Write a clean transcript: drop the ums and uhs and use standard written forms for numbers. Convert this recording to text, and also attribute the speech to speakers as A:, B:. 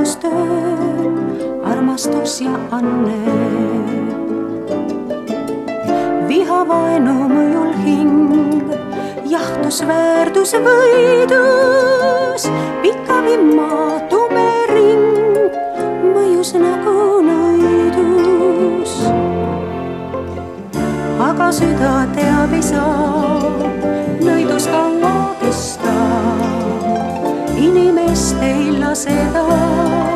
A: koostöö, armastus ja anne. Vihavaenu mõjul hing jahtus väärtus võidus, pika vimma tume ring mõjus nagu nõidus. Aga süda teab ei saa nõidus kaua kesta, inimest ei lase ta